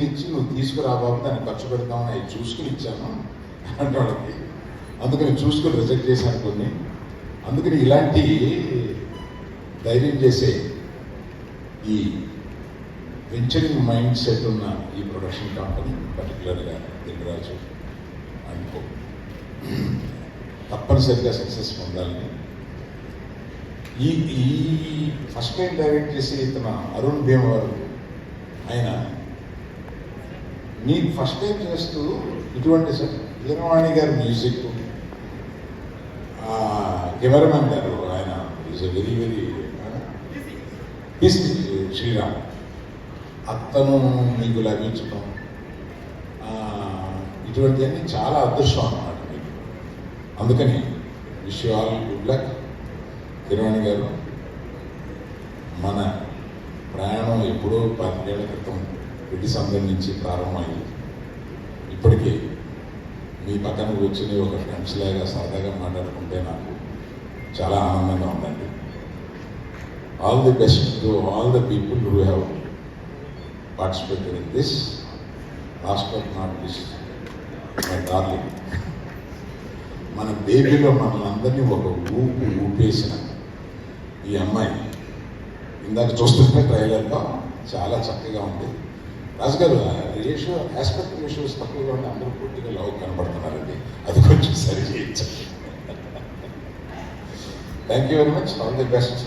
ఇచ్చి నువ్వు తీసుకురా బాబు దాన్ని ఖర్చు పెడతామని అవి చూసుకుని ఇచ్చాను అంటాడికి. అందుకని చూసుకుని రిజెక్ట్ చేశాను కొన్ని. అందుకని ఇలాంటి ధైర్యం చేసే ఈ వెంచరింగ్ మైండ్ సెట్ ఉన్న ఈ ప్రొడక్షన్ కంపెనీ పర్టికులర్గా దిల్రాజు అనుకో తప్పనిసరిగా సక్సెస్ పొందాలని. ఈ ఈ ఫస్ట్ టైం డైరెక్ట్ చేసి ఇతను అరుణ్ భీమవరం ఆయన మీకు ఫస్ట్ టైం చేస్తూ ఇటువంటి సార్ వీరవాణి గారి మ్యూజిక్, కెమెరామెన్ గారు ఆయన is a very very Sriram అతను మీకు లభించడం ఇటువంటివన్నీ చాలా అదృష్టం అన్నమాట మీకు. అందుకని wish you all good luck. Keeravani గారు, మన ప్రయాణం ఎప్పుడో 10 ఏళ్ల క్రితం రెడ్డి సందడి నుంచి ప్రారంభమైంది. ఇప్పటికీ మీ పక్కన కూర్చుని ఒక ఫ్రెండ్స్ లాగా సరదాగా మాట్లాడుకుంటే నాకు చాలా ఆనందంగా ఉందండి. All the best to all the people who have participated in this. Last but not least my darling, మన బేబీలో మనల్ని అందరినీ ఒక ఊపేసిన ఈ అమ్మాయి ఇందాక చూస్తుంటే ట్రైలర్లో చాలా చక్కగా ఉంది. రాజుగారు రేషియో ఆస్పెక్ట్ రేషియోస్ తక్కువగా ఉంటే అందరూ పూర్తిగా లవ్ కనబడుతున్నారండి, అది కొంచెం సరి చేయొచ్చు. Thank you very much. All the best.